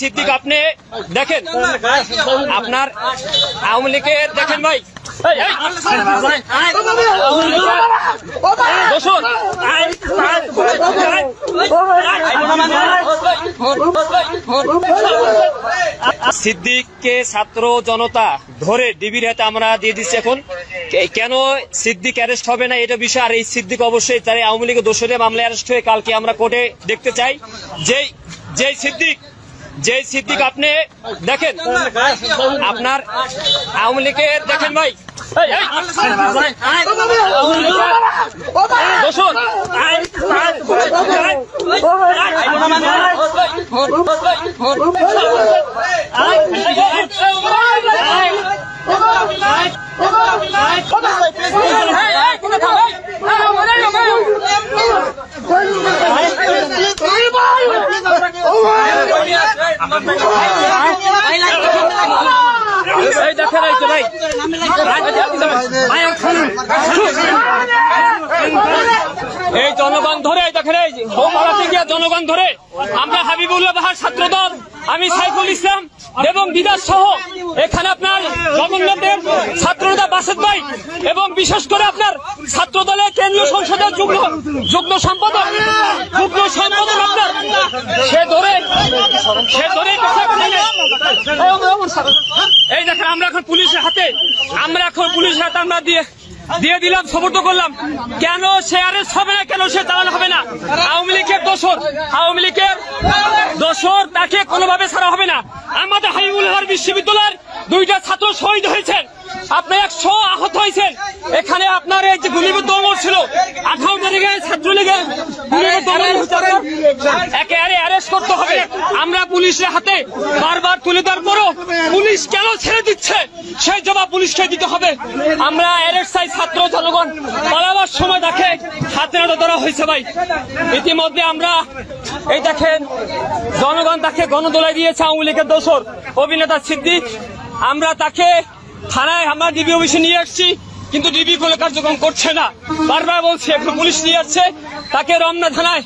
সিদ্দিক আপনি দেখেন আপনার আওয়ামী লীগের দেখেন ভাই সিদ্দিককে ছাত্র জনতা ধরে ডিবির হাতে আমরা দিয়ে দিচ্ছি। এখন কেন সিদ্দিক অ্যারেস্ট হবে না এটা বিষয়, আর এই সিদ্দিক অবশ্যই তার আওয়ামী লীগের দোষরে মামলা অ্যারেস্ট হয়ে কালকে আমরা কোর্টে দেখতে চাই। যেই সিদ্দিক আপনি দেখেন আপনার আওয়ামী লীগের দেখেন ভাই এই জনগণ ধরে দেখেন জনগণ ধরে আমরা হাবিবুল্লাহ বাহার ছাত্রদল, আমি সাইফুল ইসলাম এবং দিদার সহ এখানে আপনার জগন্নাথের ছাত্রনেতা বাসেদ ভাই এবং বিশেষ করে আপনার ছাত্র দলের কেন্দ্রীয় সংসদের যুগ্ম সম্পাদক আপনার সে ধরে এই দেখেন আমরা এখন পুলিশের হাতে আমরা দিয়ে দিলাম, সমর্থ করলাম। কেন সে অ্যারেস্ট হবে না, কেন সে চালানো হবে না? আওয়ামী লীগের দোষর তাকে কোনোভাবে ছাড়া হবে না। আমাদের হাবিবুল্লাহ বিশ্ববিদ্যালয়ের 2টা ছাত্র শহীদ হয়েছেন, আপনার 100 আহত হয়েছেন। এখানে আপনার এই যে গুলিবিদ্ধ অমর ছিল 18 তারিখে ছাত্রলীগের একেবারে অ্যারেস্ট করতে হবে। আমরা পুলিশের হাতে বারবার তুলে দেওয়ার পরও পুলিশ কেন ছেড়ে দিচ্ছে সেই জবাব পুলিশকে দিতে হবে। আমরা অ্যারেস্ট চাই, ছাত্র জনগণ পালাবার সময় তাকে হাতে নাড়া ধরা হয়েছে ভাই। ইতিমধ্যে আমরা এই দেখেন জনগণ তাকে গণদোলায় দিয়েছে আওয়ামী লীগের দোষর অভিনেতা সিদ্দিক। আমরা তাকে থানায় আমরা ডিবি অফিসে নিয়ে আসছি, কিন্তু ডিবি কোনো কার্যক্রম করছে না। বারবার বলছি এখন পুলিশ নিয়ে যাচ্ছে তাকে রমনা থানায়,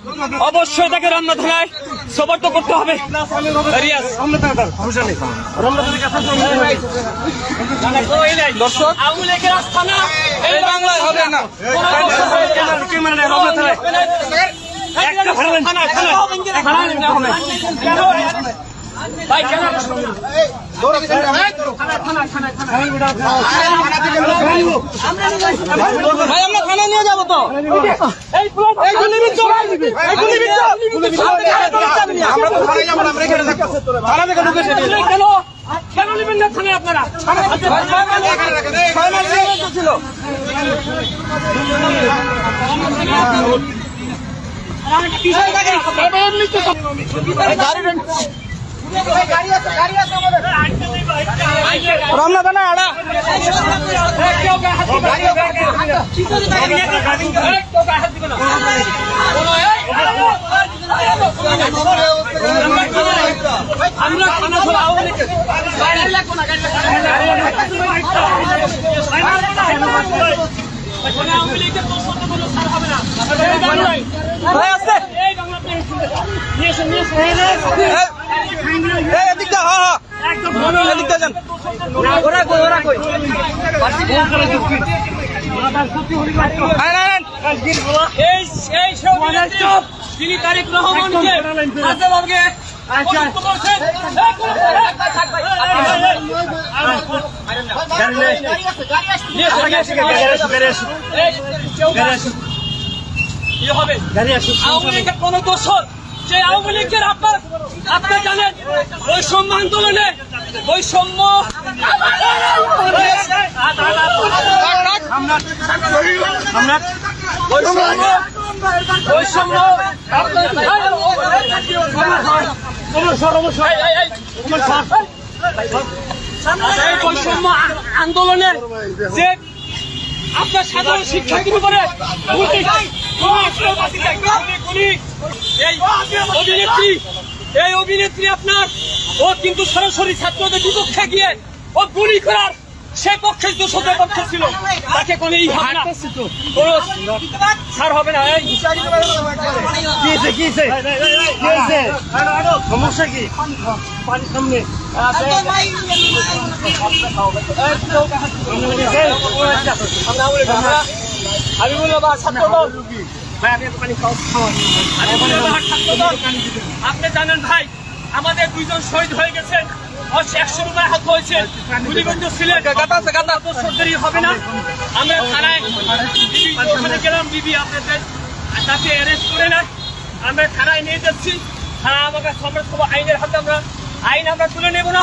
অবশ্যই তাকে রমনা থানায় সোপর্দ করতে হবে। আওয়ামী লীগের আস্থানা এই বাংলায় হবে না। ভাই কেন ভাই আমরা থানা নিয়ে যাবো তো, কেন নেবেন না থানায় আপনারা? রমনা থানা আড়া আমরা থানা ধরা আওয়ামী লীগের কোনো ছাড় হবে না। তিনি তারিক রহমানকে আওয়ামী লীগের কোন দোষর যে আওয়ামী লীগের আপনার জানেন বৈষম্য আন্দোলনে বৈষম্য বৈষম্য আন্দোলনে যে আপনার সাধারণ শিক্ষার্থীর উপরে এই অভিনেত্রী আপনার ও কিন্তু সরাসরি ছাত্রদের বিপক্ষে গিয়ে ও গুলি করার সে পক্ষে 200 পক্ষ ছিল, তাকে কোনো ই হবে না, কোনো ছাড় হবে না। সমস্যা কি? পানির সামনে আমি বলবো ছাত্রদল, আপনি জানেন ভাই, আমাদের 2 জন শহীদ হয়ে গেছেন, 100 রুপায় হাত হয়েছে, গুলিবন্ধ ছিলেন, দেরি হবে না। আমরা থানায় ওখানে গেলাম, বিবি আপনাদের তাকে অ্যারেস্ট করে না, আমরা থানায় নিয়ে যাচ্ছি। থানা আমাকে সমস্ত আইনের হাতে, আইন আমরা তুলে নেব না,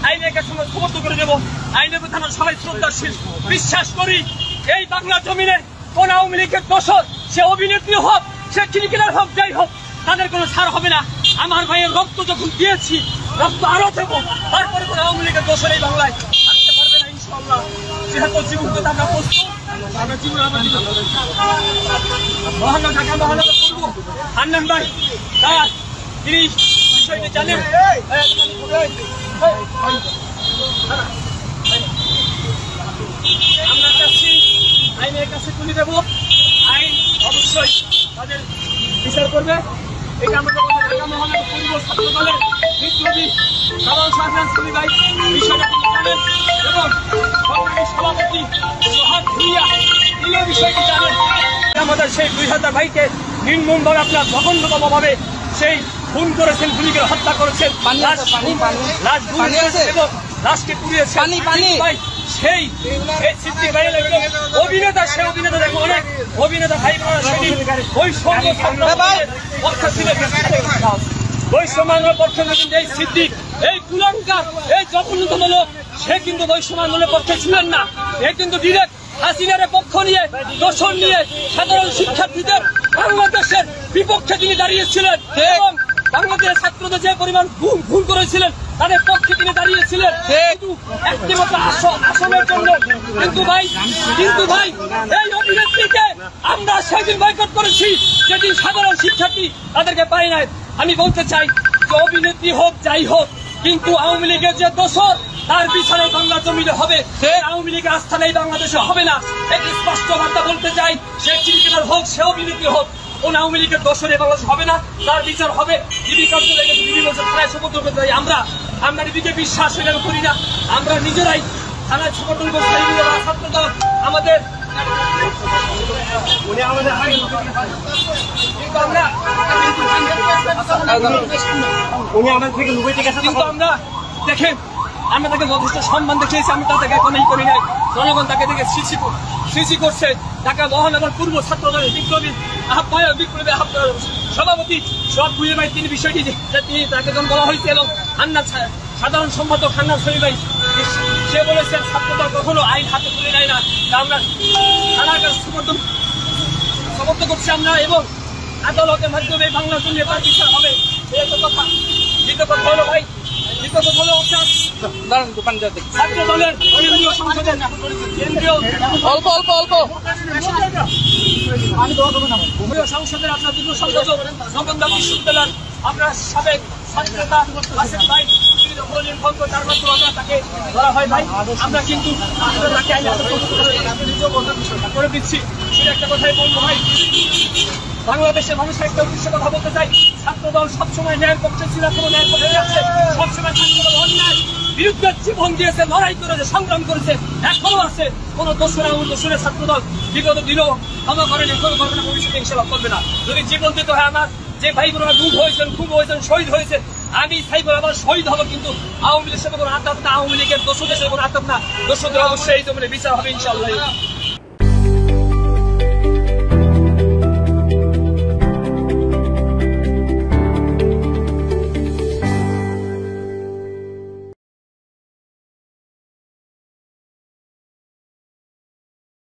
আইনের কাছে আমরা সমর্থন করে দেবো। আইনের প্রতি আমরা সবাই শ্রদ্ধাশীল, বিশ্বাস করি এই বাংলা জমিনে কোন আওয়ামী লীগের দোষর, সে অভিনেত্রী হোক, সে ক্রিকেটার হোক, যাই হোক, তাদের কোনো ছাড় হবে না। আমার ভাইয়ের রক্ত যখন দিয়েছি, রক্ত আরো দেবো, তারপরে কোনো আওয়ামী লীগের দোষর এই বাংলায় আসতে পারবে না ইনশাআল্লাহ। যেহেতু জীবন কথা আমরা প্রস্তুত, আমরা জীবন মহানগর ঢাকা মহানগর করবো। আন্নান ভাই তার তিনি বিষয়টি জানেন, আমরা চাচ্ছি আইনের কাছে তুলে দেবো, আইন অবশ্যই তাদের বিচার করবে। এটা আমাদের ঢাকা মহানগর পূর্ব ছাত্র দলের বিপ্লবী সাধারণ সম্পাদক ভাই বিষয়টা জানেন, এবং সভাপতি সোহাগ ভুইয়া তিনি বিষয়টি জানেন। আমাদের সেই 2000 ভাইকে নির্মমভাবে আপনার জঘন্যতমভাবে সেই খুন করেছেন, গুলি করে হত্যা করেছেন, এবং লাশকে পুড়িয়েছেন। সেই সিদ্দিক ভাই অভিনেতা, সে অভিনেতা দেখো, অনেক অভিনেতা ভাই ওই পক্ষ ছিলেন, বৈষম্যের পক্ষে কিন্তু এই সিদ্দিক, এই কুলাঙ্কার, এই জঘন্যতম লোক, সে কিন্তু বৈষম্যের পক্ষে ছিলেন না। এ কিন্তু ডিরেক্ট হাসিনার পক্ষ নিয়ে, দোষণ নিয়ে সাধারণ শিক্ষার্থীদের বাংলাদেশের বিপক্ষে তিনি দাঁড়িয়েছিলেন, এবং বাংলাদেশের ছাত্রদের যে পরিমাণ ভুল করেছিলেন তাদের পক্ষে তিনি দাঁড়িয়েছিলেন একটিমাত্র আসনের জন্য। কিন্তু ভাই এই অভিনেত্রীকে আমরা সেদিন বয়কট করেছি, যেদিন সাধারণ শিক্ষার্থী তাদেরকে পাই নাই। আমি বলতে চাই যে অভিনেত্রী হোক, যাই হোক, কিন্তু আওয়ামী লীগের যে দোষর, তার বিচারে বাংলা জমিনে হবে, আওয়ামী লীগের আস্থা নেই বাংলাদেশে হবে না। একটি স্পষ্ট বার্তা বলতে চাই, সে ক্রিকেটার হোক, সে অভিনেত্রী হোক, কোন আওয়ামী লীগের দোষরে বাংলাদেশ হবে না, তার বিচার হবে। থানায় সমর্থন করতে চাই আমরা ডিবিকে বিশ্বাস করি না, আমরা নিজেরাই থানায় সমর্থন করতে চাই। ছাত্রদল আমাদের কিন্তু আমরা দেখেন, আমরা তাকে যথেষ্ট সম্মান দেখিয়েছি, আমি তাদেরকে কোনো করি নাই। জনগণ তাকে দেখে সৃষ্টি করছে। ঢাকা মহানগর পূর্ব ছাত্র দলের বিপ্লবী সভাপতি সোহাগ ভুইয়া ভাই, তিনি বিষয়টি তাকে যখন বলা হয়েছে, এবং সাধারণ সম্পাদক হান্নান শরীফ ভাই, সে বলেছেন ছাত্রদল কখনো আইন হাতে তুলে নেয় না, আমরা থানার কাছে সমর্থন করছি আমরা, এবং আদালতের মাধ্যমে বাংলার জন্য এবার বিচার হবে। এই তো কথা। দ্বিতীয় কথা হলো ভাই, ছাত্র দলের কেন্দ্রীয় সংসদের সংসদের আপনার যুগ্ম সম্পাদক জগন্নাথ বিশ্ববিদ্যালয়ের আপনার সাবেক ছাত্রনেতা আসিফ ভাই, তার মাধ্যমে আমরা তাকে ধরা হয় ভাই। আমরা কিন্তু তাকে করে দিচ্ছি। সেটা একটা কথাই বলবো ভাই, বাংলাদেশের মানুষের একটা উদ্দেশ্যে কথা বলতে চাই, ছাত্রদল সবসময় ন্যায়ের পক্ষে ছিল, কোনো ন্যায়ের পক্ষে আছে, সবসময় ছাত্রদল অন্যায় বিরুদ্ধে জীবন দিয়েছে, লড়াই করেছে, সংগ্রাম করেছে, এখনো আছে। কোন দোষরে ছাত্রদল বিগত দিনও ক্ষমা করেনি, কোনো ঘটনা ভবিষ্যতে হিসেবে করবে না। যদি জীবন দিতে হয়, আমার যে ভাই বোনেরা খুব হয়েছেন, শহীদ হয়েছে, আমি চাইব আবার শহীদ হবো, কিন্তু আওয়ামী লীগের সাথে কোনো আত্মহত্যা, আওয়ামী লীগের দোষদের সাথে কোনো আত্মহত্যা, দোষদের অবশ্যই এই জমিনে বিচার হবে ইনশাআল্লাহ।